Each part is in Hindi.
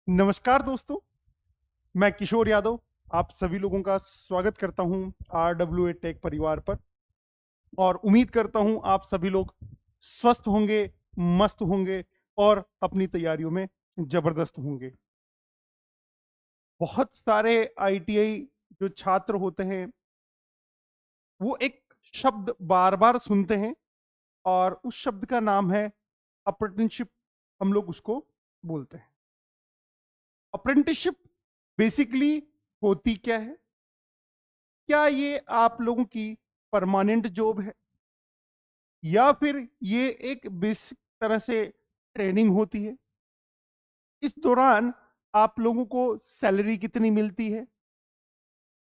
नमस्कार दोस्तों, मैं किशोर यादव आप सभी लोगों का स्वागत करता हूं RWA टेक परिवार पर। और उम्मीद करता हूं आप सभी लोग स्वस्थ होंगे, मस्त होंगे और अपनी तैयारियों में जबरदस्त होंगे। बहुत सारे ITI जो छात्र होते हैं वो एक शब्द बार बार सुनते हैं और उस शब्द का नाम है अप्रेंटिसशिप। हम लोग उसको बोलते हैं अप्रेंटिसशिप। बेसिकली होती क्या है? क्या ये आप लोगों की परमानेंट जॉब है या फिर ये एक बेसिक तरह से ट्रेनिंग होती है? इस दौरान आप लोगों को सैलरी कितनी मिलती है,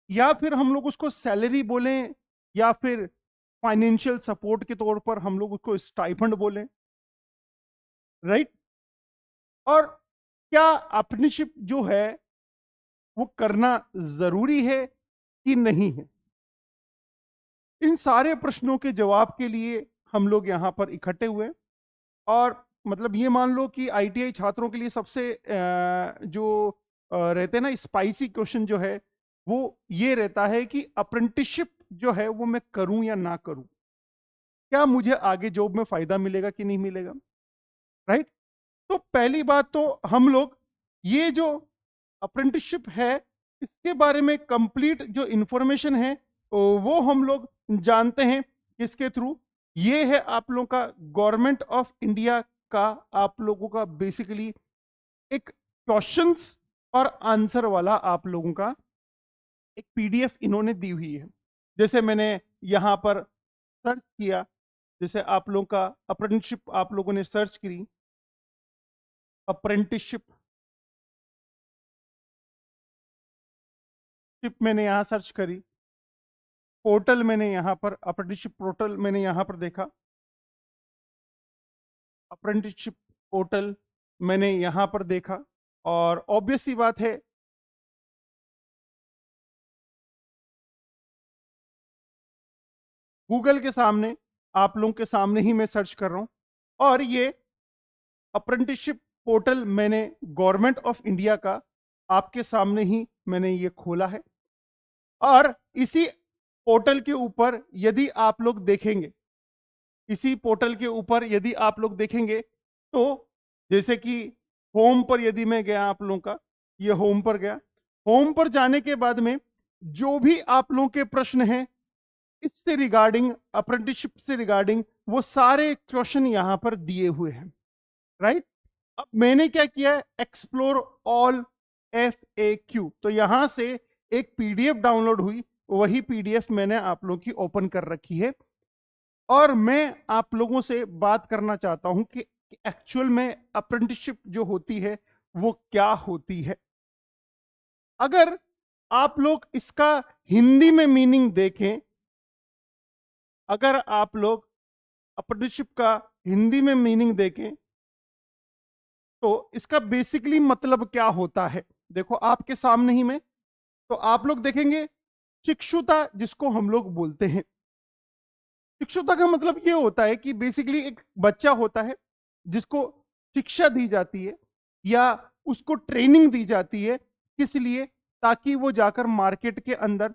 या फिर हम लोग उसको सैलरी बोलें या फिर फाइनेंशियल सपोर्ट के तौर पर हम लोग उसको स्टाइपेंड बोलें, राइट? और क्या अप्रेंटिसशिप जो है वो करना जरूरी है कि नहीं है? इन सारे प्रश्नों के जवाब के लिए हम लोग यहाँ पर इकट्ठे हुए। और मतलब ये मान लो कि ITI छात्रों के लिए सबसे जो रहते हैं ना स्पाइसी क्वेश्चन जो है वो ये रहता है कि अप्रेंटिसशिप जो है वो मैं करूं या ना करूं, क्या मुझे आगे जॉब में फायदा मिलेगा कि नहीं मिलेगा, राइट? तो पहली बात तो हम लोग ये जो अप्रेंटिसशिप है इसके बारे में कंप्लीट जो इंफॉर्मेशन है वो हम लोग जानते हैं किसके थ्रू। ये है आप लोगों का गवर्नमेंट ऑफ इंडिया का, आप लोगों का बेसिकली एक क्वेश्चंस और आंसर वाला आप लोगों का एक PDF इन्होंने दी हुई है। जैसे मैंने यहाँ पर सर्च किया, जैसे आप लोगों का अप्रेंटिसशिप आप लोगों ने सर्च करी, अप्रेंटिसशिप मैंने यहाँ सर्च करी, पोर्टल मैंने यहाँ पर अप्रेंटिसशिप पोर्टल मैंने यहाँ पर देखा, अप्रेंटिसशिप पोर्टल मैंने यहाँ पर देखा। और ऑब्वियस सी बात है गूगल के सामने, आप लोगों के सामने ही मैं सर्च कर रहा हूँ और ये अप्रेंटिसशिप पोर्टल मैंने गवर्नमेंट ऑफ इंडिया का आपके सामने ही मैंने ये खोला है। और इसी पोर्टल के ऊपर यदि आप लोग देखेंगे, इसी पोर्टल के ऊपर यदि आप लोग देखेंगे तो जैसे कि होम पर यदि मैं गया, आप लोगों का ये होम पर गया, होम पर जाने के बाद में जो भी आप लोगों के प्रश्न हैं इससे रिगार्डिंग, अप्रेंटिसशिप से रिगार्डिंग, वो सारे क्वेश्चन यहां पर दिए हुए हैं, राइट? अब मैंने क्या किया है, एक्सप्लोर ऑल FAQ, तो यहां से एक PDF डाउनलोड हुई, वही PDF मैंने आप लोगों की ओपन कर रखी है और मैं आप लोगों से बात करना चाहता हूं कि एक्चुअल में अप्रेंटिसशिप जो होती है वो क्या होती है। अगर आप लोग इसका हिंदी में मीनिंग देखें, अगर आप लोग अप्रेंटिसशिप का हिंदी में मीनिंग देखें तो इसका बेसिकली मतलब क्या होता है, देखो आपके सामने ही में, तो आप लोग देखेंगे शिक्षुता जिसको हम लोग बोलते हैं। शिक्षुता का मतलब ये होता है कि बेसिकली एक बच्चा होता है जिसको शिक्षा दी जाती है या उसको ट्रेनिंग दी जाती है, किस लिए? ताकि वो जाकर मार्केट के अंदर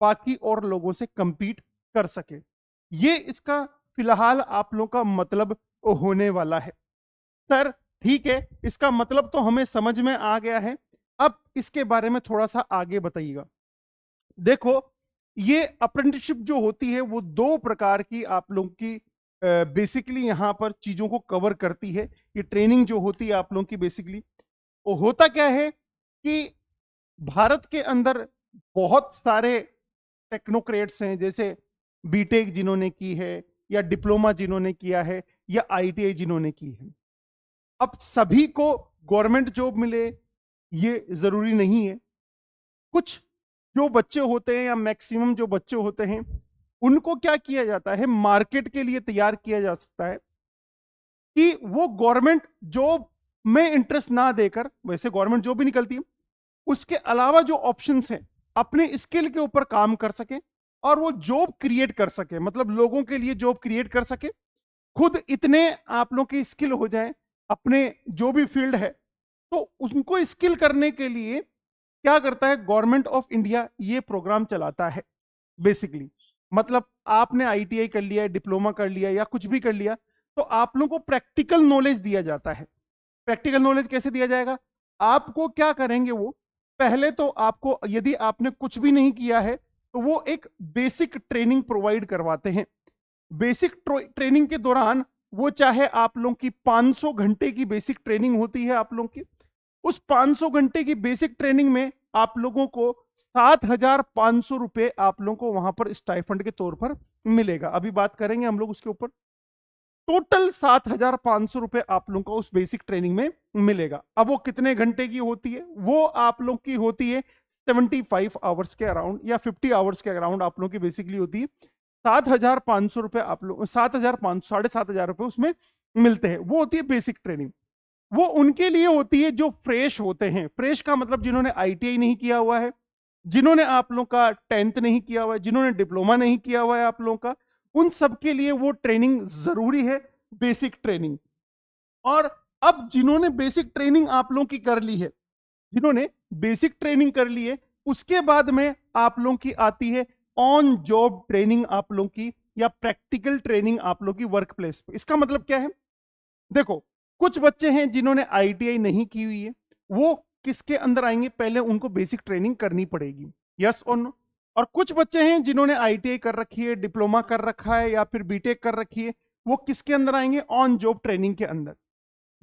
बाकी और लोगों से compete कर सके। ये इसका फिलहाल आप लोगों का मतलब होने वाला है। सर ठीक है, इसका मतलब तो हमें समझ में आ गया है, अब इसके बारे में थोड़ा सा आगे बताइएगा। देखो ये अप्रेंटिसशिप जो होती है वो दो प्रकार की आप लोगों की बेसिकली यहां पर चीजों को कवर करती है। ये ट्रेनिंग जो होती है आप लोगों की बेसिकली वो होता क्या है कि भारत के अंदर बहुत सारे टेक्नोक्रेट्स हैं, जैसे बीटेक जिन्होंने की है या डिप्लोमा जिन्होंने किया है या ITI जिन्होंने की है। अब सभी को गवर्नमेंट जॉब मिले ये जरूरी नहीं है। कुछ जो बच्चे होते हैं या मैक्सिमम जो बच्चे होते हैं उनको क्या किया जाता है, मार्केट के लिए तैयार किया जा सकता है कि वो गवर्नमेंट जॉब में इंटरेस्ट ना देकर, वैसे गवर्नमेंट जॉब भी निकलती है, उसके अलावा जो ऑप्शंस हैं अपने स्किल के ऊपर काम कर सके और वो जॉब क्रिएट कर सके, मतलब लोगों के लिए जॉब क्रिएट कर सके। खुद इतने आप लोग की स्किल हो जाए अपने जो भी फील्ड है तो उनको स्किल करने के लिए क्या करता है गवर्नमेंट ऑफ इंडिया, ये प्रोग्राम चलाता है बेसिकली। मतलब आपने आईटीआई कर लिया, डिप्लोमा कर लिया या कुछ भी कर लिया, तो आप लोगों को प्रैक्टिकल नॉलेज दिया जाता है। प्रैक्टिकल नॉलेज कैसे दिया जाएगा? आपको क्या करेंगे वो, पहले तो आपको, यदि आपने कुछ भी नहीं किया है तो वो एक बेसिक ट्रेनिंग प्रोवाइड करवाते हैं। बेसिक ट्रेनिंग के दौरान वो, चाहे आप लोगों की 500 घंटे की बेसिक ट्रेनिंग होती है आप लोगों की, उस 500 घंटे की बेसिक ट्रेनिंग में आप लोगों को 7,500 रुपए आप लोगों को वहां पर स्टाइफंड के तौर पर मिलेगा। अभी बात करेंगे हम लोग उसके ऊपर। टोटल 7,500 रुपए आप लोगों को उस बेसिक ट्रेनिंग में मिलेगा। अब वो कितने घंटे की होती है? वो आप लोग की होती है 75 आवर्स के अराउंड या 50 आवर्स के अराउंड आप लोगों की बेसिकली होती है। 7,500 रुपए आप लोग, 7,500, 7,500 रुपए उसमें मिलते हैं। वो होती है बेसिक ट्रेनिंग। वो उनके लिए होती है जो फ्रेश होते हैं। फ्रेश का मतलब जिन्होंने आईटीआई नहीं किया हुआ है, जिन्होंने आप लोगों का 10th नहीं किया हुआ है, जिन्होंने डिप्लोमा नहीं किया हुआ है आप लोगों का, उन सब के लिए वो ट्रेनिंग जरूरी है, बेसिक ट्रेनिंग। और अब जिन्होंने बेसिक ट्रेनिंग आप लोगों की कर ली है, जिन्होंने बेसिक ट्रेनिंग कर ली है, उसके बाद में आप लोगों की आती है ऑन जॉब ट्रेनिंग आप लोगों की, या प्रैक्टिकल ट्रेनिंग आप लोगों की वर्क प्लेस पे। इसका मतलब क्या है? देखो, कुछ बच्चे हैं जिन्होंने आईटीआई नहीं की हुई है, वो किसके अंदर आएंगे? पहले उनको बेसिक ट्रेनिंग करनी पड़ेगी, यस और नो। और कुछ बच्चे हैं जिन्होंने आईटीआई कर रखी है, डिप्लोमा कर रखा है या फिर बीटेक कर रखी है, वो किसके अंदर आएंगे? ऑन जॉब ट्रेनिंग के अंदर।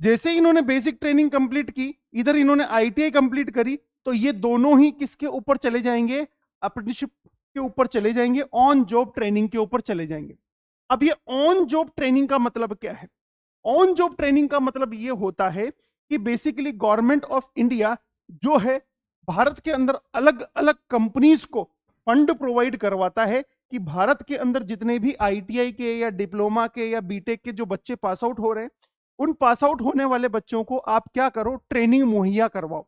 जैसे इन्होंने बेसिक ट्रेनिंग कंप्लीट की, इधर इन्होंने आईटीआई कंप्लीट करी, तो ये दोनों ही किसके ऊपर चले जाएंगे? अप्रेंटिसशिप के ऊपर चले जाएंगे, ऑन जॉब ट्रेनिंग के ऊपर चले जाएंगे। अब ये ऑन जॉब ट्रेनिंग का मतलब क्या है? ऑन जॉब ट्रेनिंग का मतलब ये होता है कि बेसिकली गवर्नमेंट ऑफ इंडिया जो है, भारत के अंदर अलग अलग कंपनीज को फंड प्रोवाइड करवाता है कि भारत के अंदर जितने भी आईटीआई के या डिप्लोमा के या बीटेक के जो बच्चे पास आउट हो रहे हैं, उन पास आउट होने वाले बच्चों को आप क्या करो? ट्रेनिंग मुहैया करवाओ।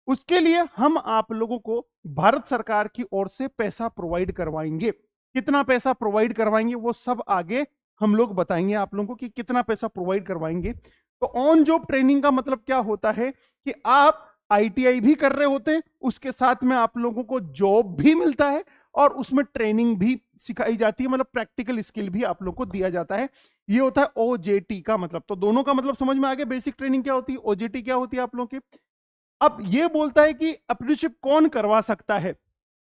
उसके लिए हम आप लोगों को भारत सरकार की ओर से पैसा प्रोवाइड करवाएंगे। कितना पैसा प्रोवाइड करवाएंगे वो सब आगे हम लोग बताएंगे आप लोगों को कि कितना पैसा प्रोवाइड करवाएंगे। तो ऑन जॉब ट्रेनिंग का मतलब क्या होता है कि आप आईटीआई भी कर रहे होते हैं, उसके साथ में आप लोगों को जॉब भी मिलता है और उसमें ट्रेनिंग भी सिखाई जाती है, मतलब प्रैक्टिकल स्किल भी आप लोग को दिया जाता है। ये होता है ओजेटी का मतलब। तो दोनों का मतलब समझ में आ गया, बेसिक ट्रेनिंग क्या होती है, ओजेटी क्या होती है आप लोगों की। अब ये बोलता है कि अप्रेंटिसशिप कौन करवा सकता है?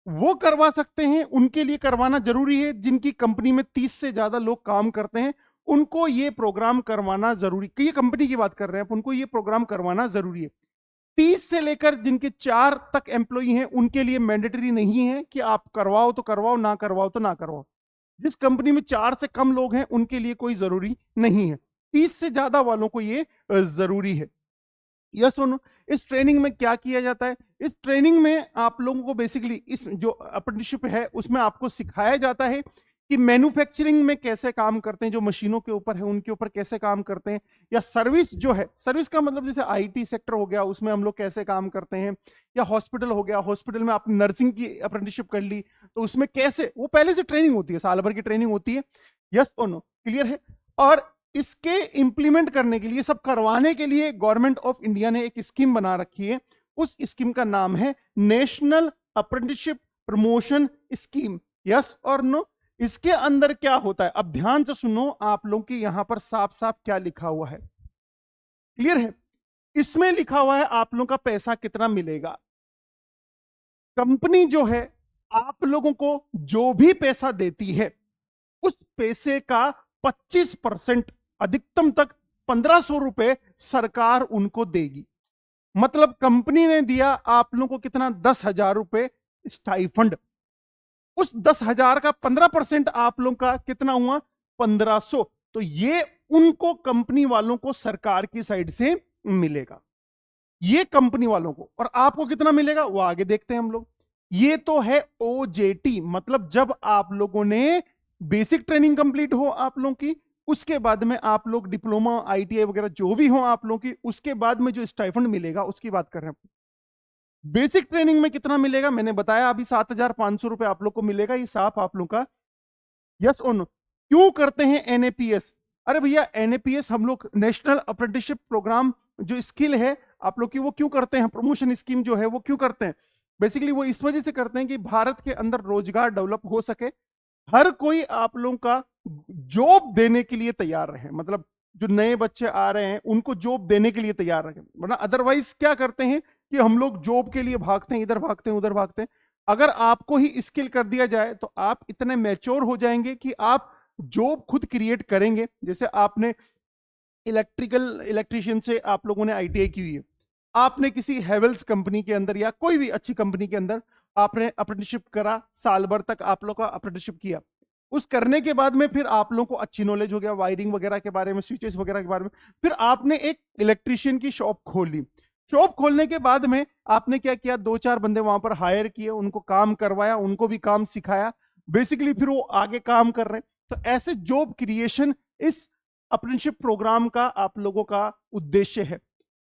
वो करवा सकते हैं, उनके लिए करवाना जरूरी है जिनकी कंपनी में 30 से ज्यादा लोग काम करते हैं, उनको ये प्रोग्राम करवाना जरूरी। ये कंपनी की बात कर रहे हैं, उनको ये प्रोग्राम करवाना जरूरी है। 30 से लेकर जिनके 4 तक एम्प्लॉई हैं, उनके लिए मैंडेटरी नहीं है कि आप करवाओ तो करवाओ, ना करवाओ तो ना करवाओ। जिस कंपनी में 4 से कम लोग हैं उनके लिए कोई जरूरी नहीं है, 30 से ज्यादा वालों को ये जरूरी है। यस सुनो, इस ट्रेनिंग में क्या किया जाता है? इस ट्रेनिंग में आप लोगों को बेसिकली इस जो अप्रेंटिसशिप है उसमें आपको सिखाया जाता है कि मैन्युफैक्चरिंग में कैसे काम करते हैं, जो मशीनों के ऊपर है उनके ऊपर कैसे काम करते हैं, या सर्विस जो है, सर्विस का मतलब जैसे आईटी सेक्टर हो गया उसमें हम लोग कैसे काम करते हैं, या हॉस्पिटल हो गया, हॉस्पिटल में आपने नर्सिंग की अप्रेंटिसशिप कर ली तो उसमें कैसे, वो पहले से ट्रेनिंग होती है, साल भर की ट्रेनिंग होती है। यस और नो, क्लियर है? और इसके इंप्लीमेंट करने के लिए, सब करवाने के लिए गवर्नमेंट ऑफ इंडिया ने एक स्कीम बना रखी है। उस स्कीम का नाम है national apprenticeship promotion scheme. Yes और नो? इसके अंदर क्या होता है, अब ध्यान से सुनो, आप लोगों के यहां पर साफ साफ क्या लिखा हुआ है, क्लियर है? इसमें लिखा हुआ है आप लोगों का पैसा कितना मिलेगा। कंपनी जो है आप लोगों को जो भी पैसा देती है उस पैसे का 25% अधिकतम तक 1,500 रुपए सरकार उनको देगी। मतलब कंपनी ने दिया आप लोगों को कितना? 10,000 रुपए स्टाइफंड। उस 10,000 का 15% आप लोगों का कितना हुआ? 1,500। तो ये उनको, कंपनी वालों को सरकार की साइड से मिलेगा, ये कंपनी वालों को। और आपको कितना मिलेगा वो आगे देखते हैं हम लोग। ये तो है ओजेटी, मतलब जब आप लोगों ने बेसिक ट्रेनिंग कंप्लीट हो आप लोगों की, उसके बाद में आप लोग डिप्लोमा आईटीआई वगैरह जो भी हो आप लोगों की, उसके बाद में जो स्टाइफंड मिलेगा उसकी बात कर रहे हैं। बेसिक ट्रेनिंग में कितना मिलेगा मैंने बताया अभी, 7,500 रुपए आप लोग को मिलेगा, ये साफ आप लोग का। यस और नो? क्यों करते हैं एनएपीएस? अरे भैया एनएपीएस हम लोग नेशनल अप्रेंटिसशिप प्रोग्राम जो स्किल है आप लोग की, वो क्यों करते हैं, प्रमोशन स्कीम जो है वो क्यों करते हैं? बेसिकली वो इस वजह से करते हैं कि भारत के अंदर रोजगार डेवलप हो सके, हर कोई आप लोगों का जॉब देने के लिए तैयार रहे, मतलब जो नए बच्चे आ रहे हैं उनको जॉब देने के लिए तैयार रहे, वरना अदरवाइज क्या करते हैं कि हम लोग जॉब के लिए भागते हैं, इधर भागते हैं उधर भागते हैं। अगर आपको ही स्किल कर दिया जाए तो आप इतने मैच्योर हो जाएंगे कि आप जॉब खुद क्रिएट करेंगे। जैसे आपने इलेक्ट्रिशियन से आप लोगों ने आईटीआई की हुई है, आपने किसी हेवल्स कंपनी के अंदर या कोई भी अच्छी कंपनी के अंदर आपने अप्रेंटिसशिप करा, साल भर तक आप लोग का अप्रेंटिसशिप किया, उस करने के बाद में फिर आप लोगों को अच्छी नॉलेज हो गया वायरिंग वगैरह के बारे में, स्विचेस वगैरह के बारे में, फिर आपने एक इलेक्ट्रिशियन की शॉप खोल ली। शॉप खोलने के बाद में आपने क्या किया, 2-4 बंदे वहां पर हायर किए, उनको काम करवाया, उनको भी काम सिखाया, बेसिकली फिर वो आगे काम कर रहे हैं। तो ऐसे जॉब क्रिएशन इस अप्रेंटिसशिप प्रोग्राम का आप लोगों का उद्देश्य है।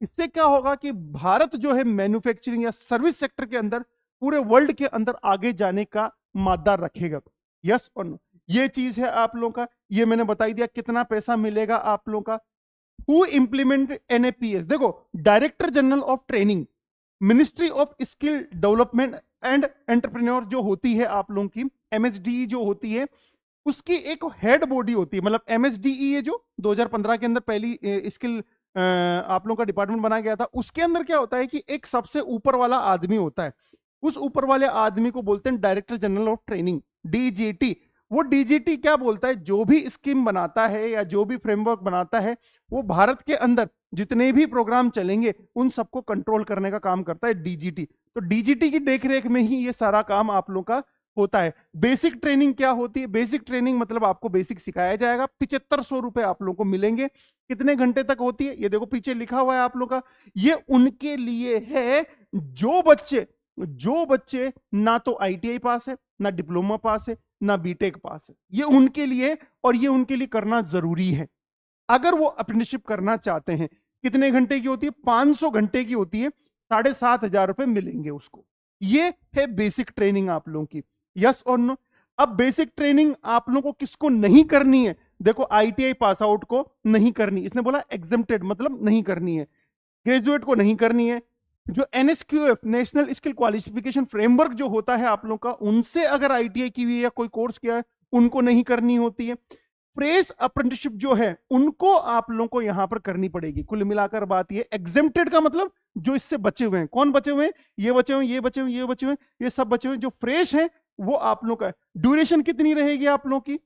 इससे क्या होगा कि भारत जो है मैन्युफैक्चरिंग या सर्विस सेक्टर के अंदर पूरे वर्ल्ड के अंदर आगे जाने का मादा रखेगा। यस और नो, ये चीज है आप लोगों का, ये मैंने बताई दिया कितना पैसा मिलेगा आप लोगों का। हु इम्प्लीमेंट एनएपीएस, देखो director general of training, ministry of skill development and entrepreneur जो होती है आप लोगों की, एमएसडीई जो होती है, उसकी एक हेड बॉडी होती है, मतलब एमएसडीई है जो 2015 के अंदर पहली स्किल आप लोगों का डिपार्टमेंट बनाया गया था। उसके अंदर क्या होता है कि एक सबसे ऊपर वाला आदमी होता है, उस ऊपर वाले आदमी को बोलते हैं director general of training, DGT. वो डीजीटी क्या बोलता है, जो भी स्कीम बनाता है या जो भी फ्रेमवर्क बनाता है, वो भारत के अंदर जितने भी प्रोग्राम चलेंगे उन सबको कंट्रोल करने का काम करता है डीजीटी। तो डीजीटी की देखरेख में ही ये सारा काम आप लोगों का होता है। बेसिक ट्रेनिंग क्या होती है, बेसिक ट्रेनिंग मतलब आपको बेसिक सिखाया जाएगा, 7500 रुपए आप लोगों को मिलेंगे। कितने घंटे तक होती है, ये देखो पीछे लिखा हुआ है आप लोगों का, ये उनके लिए है जो बच्चे ना तो आईटीआई पास है, ना डिप्लोमा पास है, ना बीटेक पास है, ये उनके लिए, और ये उनके लिए करना जरूरी है अगर वो अप्रेंटिसशिप करना चाहते हैं। कितने घंटे की होती है, 500 घंटे की होती है, 7,500 रुपए मिलेंगे उसको। ये है बेसिक ट्रेनिंग आप लोगों की। यस और नो। अब बेसिक ट्रेनिंग आप लोगों को किसको नहीं करनी है, देखो आईटीआई पास आउट को नहीं करनी, इसने बोला एग्जेम्प्टेड मतलब नहीं करनी है, ग्रेजुएट को नहीं करनी है, जो NSQF national skill qualification framework जो होता है आप लोगों का, उनसे अगर आईटीआई की हुई है या कोई कोर्स किया है उनको नहीं करनी होती है। फ्रेश अप्रेंटिसशिप जो है उनको आप लोगों को यहां पर करनी पड़ेगी। कुल मिलाकर बात ये, एग्जेम्प्टेड का मतलब जो इससे बचे हुए हैं, कौन बचे हुए हैं, ये बचे हुए, ये बचे हुए, ये बचे हुए, ये सब बचे हुए। जो फ्रेश है वो आप लोग का ड्यूरेशन कितनी रहेगी आप लोगों की,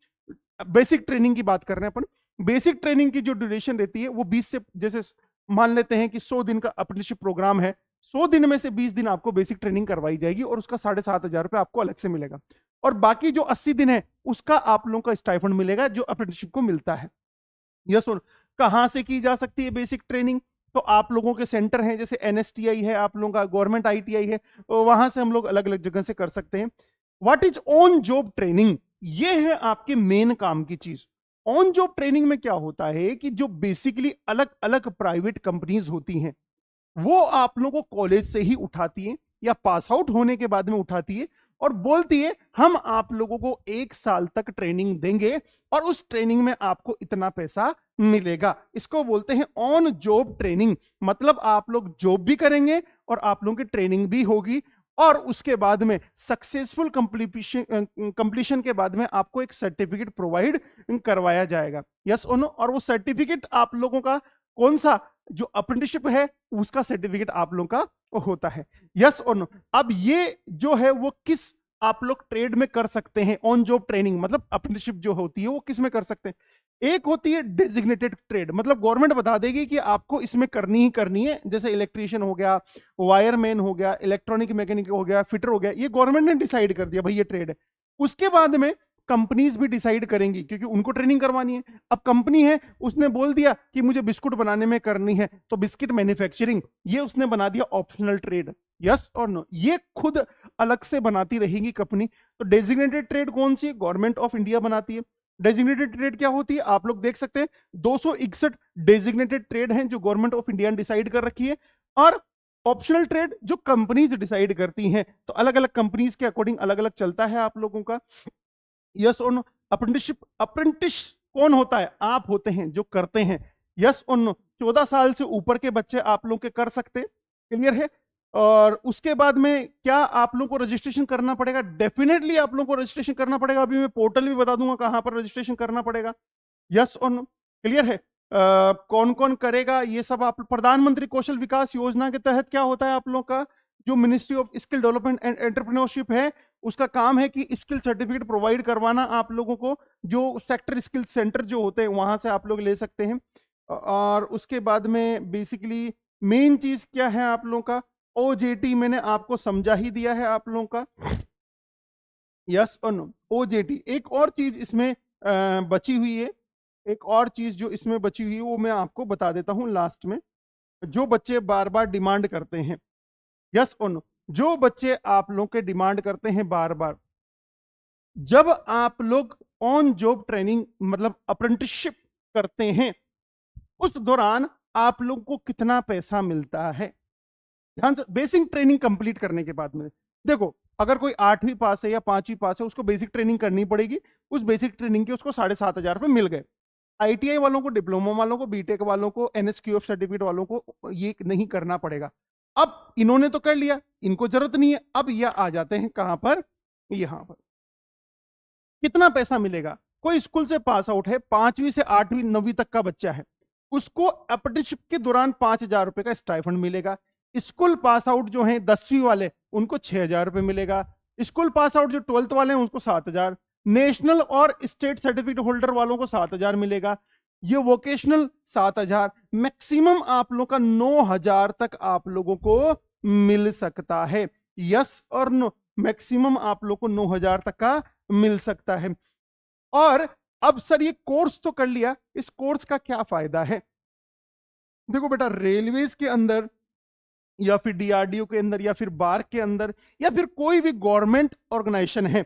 बेसिक ट्रेनिंग की बात कर रहे हैं अपन, बेसिक ट्रेनिंग की जो ड्यूरेशन रहती है वो 20 से, जैसे मान लेते हैं कि 100 दिन का अप्रेंटिसशिप प्रोग्राम है, 100 दिन में से 20 दिन आपको बेसिक ट्रेनिंग करवाई जाएगी और उसका 7,500 रुपए आपको अलग से मिलेगा, और बाकी जो 80 दिन है उसका आप लोगों का स्टाइफंड मिलेगा जो अप्रेंटिसशिप को मिलता है। यस और कहां से की जा सकती है बेसिक ट्रेनिंग, तो आप लोगों के सेंटर हैं, जैसे एनएसटीआई है आप लोगों का, गवर्नमेंट आईटीआई है, वहां से हम लोग अलग अलग जगह से कर सकते हैं। What is on job training, ये है आपके मेन काम की चीज। ऑन जॉब ट्रेनिंग में क्या होता है कि जो बेसिकली अलग अलग प्राइवेट कंपनीज होती हैं वो आप लोगों को कॉलेज से ही उठाती है या पास आउट होने के बाद में उठाती है और बोलती है हम आप लोगों को 1 साल तक ट्रेनिंग देंगे और उस ट्रेनिंग में आपको इतना पैसा मिलेगा। इसको बोलते हैं ऑन जॉब ट्रेनिंग, मतलब आप लोग जॉब भी करेंगे और आप लोगों की ट्रेनिंग भी होगी और उसके बाद में सक्सेसफुल कंप्लीशन के बाद में आपको एक सर्टिफिकेट प्रोवाइड करवाया जाएगा। यस और नो, और वो सर्टिफिकेट आप लोगों का कौन सा, जो अप्रेंटिसशिप है उसका सर्टिफिकेट आप लोगों का होता है। यस और नो। अब ये जो है वो किस आप लोग ट्रेड में कर सकते हैं, ऑन जॉब ट्रेनिंग मतलब अप्रेंटिसशिप जो होती है वो किस में कर सकते हैं। एक होती है डेजिग्नेटेड ट्रेड, मतलब गवर्नमेंट बता देगी कि आपको इसमें करनी ही करनी है, जैसे इलेक्ट्रिशियन हो गया, वायरमैन हो गया, इलेक्ट्रॉनिक मैकेनिक हो गया, फिटर हो गया, ये गवर्नमेंट ने डिसाइड कर दिया भाई ये ट्रेड है। उसके बाद में कंपनीज भी डिसाइड करेंगी क्योंकि उनको ट्रेनिंग करवानी है। अब कंपनी है उसने बोल दिया कि मुझे बिस्कुट बनाने में करनी है तो बिस्किट मैन्युफैक्चरिंग, ये उसने बना दिया ऑप्शनल ट्रेड। यस और नो, ये खुद अलग से बनाती रहेगी कंपनी। तो डेजिग्नेटेड ट्रेड कौन सी है, गवर्नमेंट ऑफ इंडिया बनाती है। डेजिग्नेटेड ट्रेड क्या होती है, आप लोग देख सकते हैं 261 डेजिग्नेटेड ट्रेड हैं जो गवर्नमेंट ऑफ इंडिया ने डिसाइड कर रखी है, और ऑप्शनल ट्रेड जो कंपनीज डिसाइड करती हैं। तो अलग अलग कंपनीज के अकॉर्डिंग अलग अलग चलता है आप लोगों का। यस और नो। अप्रेंटिसशिप, अप्रेंटिस कौन होता है, आप होते हैं जो करते हैं। यस और नो? 14 साल से ऊपर के बच्चे आप लोग के कर सकते, क्लियर है? और उसके बाद में क्या आप लोग को रजिस्ट्रेशन करना पड़ेगा? डेफिनेटली आप लोग को रजिस्ट्रेशन करना पड़ेगा। अभी मैं पोर्टल भी बता दूंगा कहां पर रजिस्ट्रेशन करना पड़ेगा। यस और नो? क्लियर है? कौन कौन करेगा ये सब? आप प्रधानमंत्री कौशल विकास योजना के तहत क्या होता है आप लोग का, जो ministry of skill development and entrepreneurship है, उसका काम है कि स्किल सर्टिफिकेट प्रोवाइड करवाना आप लोगों को। जो सेक्टर स्किल सेंटर जो होते हैं वहां से आप लोग ले सकते हैं। और उसके बाद में बेसिकली मेन चीज क्या है आप लोगों का, ओजेटी मैंने आपको समझा ही दिया है आप लोगों का। यस और नो? ओजेटी। एक और चीज इसमें बची हुई है, एक और चीज जो इसमें बची हुई है वो मैं आपको बता देता हूं लास्ट में। जो बच्चे बार बार डिमांड करते हैं, यस और नो? जो बच्चे आप लोग के डिमांड करते हैं बार बार, जब आप लोग ऑन जॉब ट्रेनिंग मतलब अप्रेंटिसशिप करते हैं, उस दौरान आप लोग को कितना पैसा मिलता है? ध्यान से, बेसिक ट्रेनिंग कंप्लीट करने के बाद में देखो, अगर कोई 8वीं पास है या 5वीं पास है, उसको बेसिक ट्रेनिंग करनी पड़ेगी। उस बेसिक ट्रेनिंग के उसको 7,500 रुपए मिल गए। आईटीआई वालों को, डिप्लोमा वालों को, बीटेक वालों को, एनएसक्यूएफ सर्टिफिकेट वालों को ये नहीं करना पड़ेगा। अब इन्होंने तो कर लिया, इनको जरूरत नहीं है। अब यह आ जाते हैं कहां पर, यहां पर। कितना पैसा मिलेगा? कोई स्कूल से पास आउट है, 5वीं से 8वीं 9वीं तक का बच्चा है, उसको अप्रेंटिसशिप के दौरान 5,000 रुपए का स्टाइफंड मिलेगा। स्कूल पास आउट जो है 10वीं वाले, उनको 6,000 रुपए मिलेगा। स्कूल पास आउट जो 12th वाले हैं उनको 7,000। नेशनल और स्टेट सर्टिफिकेट होल्डर वालों को 7,000 मिलेगा। ये वोकेशनल 7,000। मैक्सिमम आप लोगों का 9,000 तक आप लोगों को मिल सकता है। यस और नो? मैक्सिमम आप लोग को 9,000 तक का मिल सकता है। और अब सर ये कोर्स तो कर लिया, इस कोर्स का क्या फायदा है? देखो बेटा, रेलवेज के अंदर या फिर डीआरडीओ के अंदर या फिर बार के अंदर या फिर कोई भी गवर्नमेंट ऑर्गेनाइजेशन है,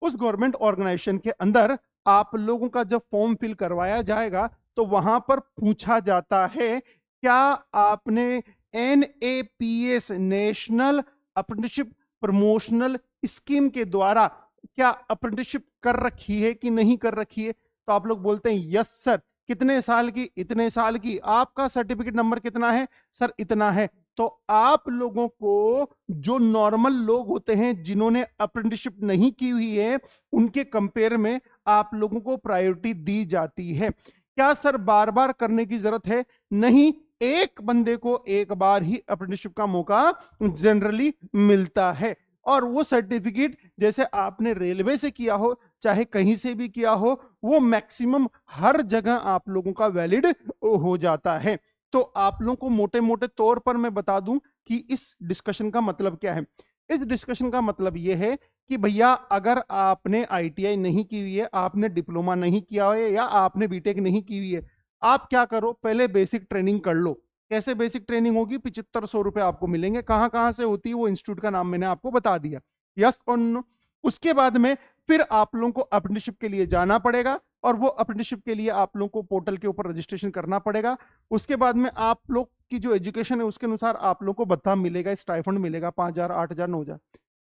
उस गवर्नमेंट ऑर्गेनाइजेशन के अंदर आप लोगों का जब फॉर्म फिल करवाया जाएगा तो वहां पर पूछा जाता है, क्या आपने NAPS national apprenticeship promotional scheme के द्वारा क्या अप्रेंटिसशिप कर रखी है कि नहीं कर रखी है? तो आप लोग बोलते हैं यस सर। कितने साल की? इतने साल की। आपका सर्टिफिकेट नंबर कितना है? सर इतना है। तो आप लोगों को, जो नॉर्मल लोग होते हैं जिन्होंने अप्रेंटिसशिप नहीं की हुई है, उनके कंपेयर में आप लोगों को प्रायोरिटी दी जाती है। क्या सर बार बार करने की जरूरत है? नहीं, एक बंदे को एक बार ही अप्रेंटिसशिप का मौका जनरली मिलता है। और वो सर्टिफिकेट जैसे आपने रेलवे से किया हो चाहे कहीं से भी किया हो, वो मैक्सिमम हर जगह आप लोगों का वैलिड हो जाता है। तो आप लोगों को मोटे मोटे तौर पर मैं बता दूं कि इस डिस्कशन का मतलब क्या है। इस डिस्कशन का मतलब यह है कि भैया, अगर आपने आईटीआई नहीं की हुई है, आपने डिप्लोमा नहीं किया है या आपने बीटेक नहीं की हुई है, आप क्या करो, पहले बेसिक ट्रेनिंग कर लो। कैसे बेसिक ट्रेनिंग होगी? 7,500 रुपए आपको मिलेंगे। कहां कहां से होती है वो इंस्टीट्यूट का नाम मैंने आपको बता दिया। यस और नो? उसके बाद में फिर आप लोगों को अप्रेंटिसशिप के लिए जाना पड़ेगा और वो अप्रेंटिसशिप के लिए आप लोगों को पोर्टल के ऊपर रजिस्ट्रेशन करना पड़ेगा। उसके बाद में आप लोग की जो एजुकेशन है उसके अनुसार आप लोग को भत्ता मिलेगा, स्टाइफंड मिलेगा 5,000, 8,000, 9,000।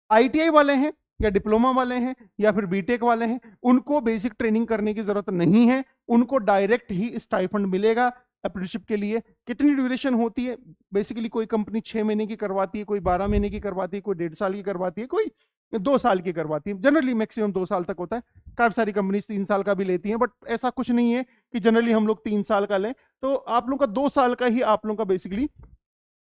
आईटीआई वाले हैं या डिप्लोमा वाले हैं या फिर बीटेक वाले हैं, उनको बेसिक ट्रेनिंग करने की जरूरत नहीं है, उनको डायरेक्ट ही स्टाइफंड मिलेगा अप्रेंटिसशिप के लिए। कितनी ड्यूरेशन होती है? बेसिकली कोई कंपनी 6 महीने की करवाती है, कोई 12 महीने की करवाती है, कोई 1.5 साल की करवाती है, कोई 2 साल की करवाती है। जनरली मैक्सिमम 2 साल तक होता है। काफी सारी कंपनीज 3 साल का भी लेती हैं, बट ऐसा कुछ नहीं है कि जनरली हम लोग 3 साल का लें। तो आप लोग का 2 साल का ही आप लोग का बेसिकली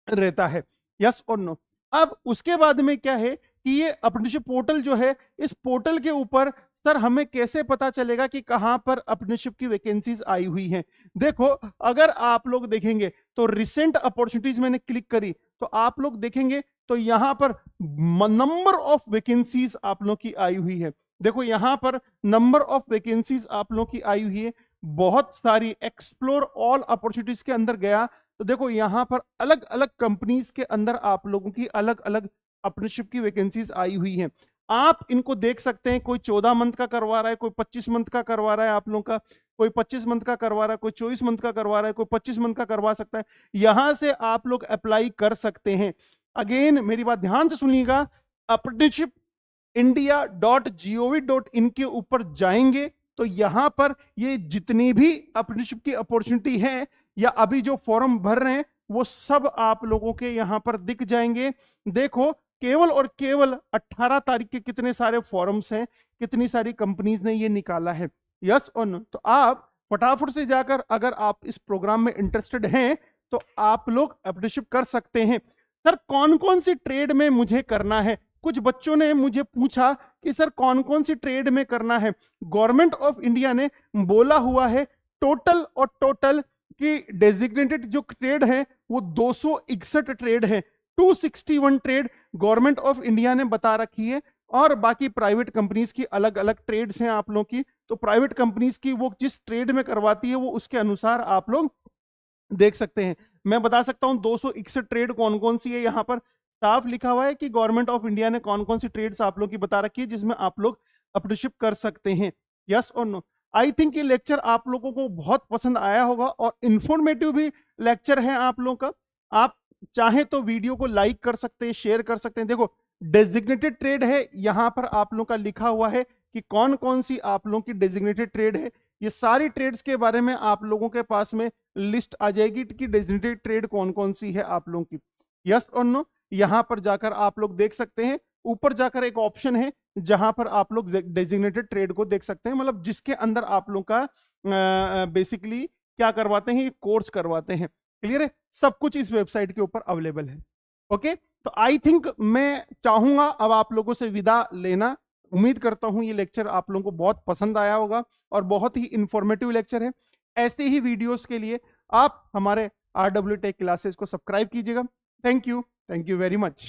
रहता है। यस और नो? अब उसके बाद में क्या है कि ये अप्रेंटिसशिप पोर्टल जो है, इस पोर्टल के ऊपर सर हमें कैसे पता चलेगा कि कहां पर अप्रेंटिसशिप की वैकेंसीज आई हुई हैं? देखो, अगर आप लोग देखेंगे तो रिसेंट अपॉर्चुनिटीज मैंने क्लिक करी तो आप लोग देखेंगे तो यहां पर नंबर ऑफ वैकेंसीज आप लोग की आई हुई है। देखो यहां पर नंबर ऑफ वैकेंसीज आप लोग की आई हुई है, बहुत सारी। एक्सप्लोर ऑल अपॉर्चुनिटीज के अंदर गया तो देखो यहां पर अलग अलग कंपनीज के अंदर आप लोगों की अलग अलग अप्रेंटिसशिप की वैकेंसीज आई हुई हैं। आप इनको देख सकते हैं, कोई 14 मंथ का करवा रहा है, कोई 25 मंथ का करवा रहा है आप लोगों का, कोई 25 मंथ का करवा रहा है, कोई 24 मंथ का करवा रहा है, कोई 25 मंथ का करवा सकता है। यहां से आप लोग अप्लाई कर सकते हैं। अगेन मेरी बात ध्यान से सुनिएगा, अप्रेंटिसशिप india.gov.in के ऊपर जाएंगे तो यहां पर ये जितनी भी अप्रेंटिसशिप की अपॉर्चुनिटी है या अभी जो फॉर्म भर रहे हैं वो सब आप लोगों के यहां पर दिख जाएंगे। देखो केवल और केवल 18 तारीख के कितने सारे फॉर्म्स हैं, कितनी सारी कंपनीज ने ये निकाला है। यस और नो? तो आप फटाफट से जाकर, अगर आप इस प्रोग्राम में इंटरेस्टेड हैं तो आप लोग अप्रेंटिसशिप कर सकते हैं। सर कौन कौन सी ट्रेड में मुझे करना है? कुछ बच्चों ने मुझे पूछा कि सर कौन कौन सी ट्रेड में करना है। गवर्नमेंट ऑफ इंडिया ने बोला हुआ है टोटल और टोटल की डेजिग्नेटेड जो ट्रेड है वो 261 ट्रेड है। 261 ट्रेड गवर्नमेंट ऑफ इंडिया ने बता रखी है, और बाकी प्राइवेट कंपनीज की अलग अलग ट्रेड्स हैं आप लोगों की। तो प्राइवेट कंपनीज की वो जिस ट्रेड में करवाती है वो उसके अनुसार आप लोग देख सकते हैं। मैं बता सकता हूं 261 ट्रेड कौन कौन सी है। यहां पर साफ लिखा हुआ है कि गवर्नमेंट ऑफ इंडिया ने कौन कौन सी ट्रेड्स आप लोग की बता रखी है जिसमें आप लोग अप्रेंटिसशिप कर सकते हैं। यस और नो? आई थिंक ये लेक्चर आप लोगों को बहुत पसंद आया होगा और इंफॉर्मेटिव भी लेक्चर है आप लोगों का। आप चाहे तो वीडियो को लाइक कर सकते हैं, शेयर कर सकते हैं। देखो डेजिग्नेटेड ट्रेड है, यहां पर आप लोगों का लिखा हुआ है कि कौन कौन सी आप लोगों की डेजिग्नेटेड ट्रेड है। ये सारी ट्रेड्स के बारे में आप लोगों के पास में लिस्ट आ जाएगी कि डेजिग्नेटेड ट्रेड कौन कौन सी है आप लोगों की। यस और नो? यहां पर जाकर आप लोग देख सकते हैं। ऊपर जाकर एक ऑप्शन है जहां पर आप लोग डेजिग्नेटेड ट्रेड को देख सकते हैं, मतलब जिसके अंदर आप लोग का बेसिकली क्या करवाते हैं, ये कोर्स करवाते हैं। क्लियर है? सब कुछ इस वेबसाइट के ऊपर अवेलेबल है। ओके, तो आई थिंक मैं चाहूंगा अब आप लोगों से विदा लेना। उम्मीद करता हूं ये लेक्चर आप लोगों को बहुत पसंद आया होगा और बहुत ही इंफॉर्मेटिव लेक्चर है। ऐसे ही वीडियोस के लिए आप हमारे RW Tech क्लासेस को सब्सक्राइब कीजिएगा। Thank you very much.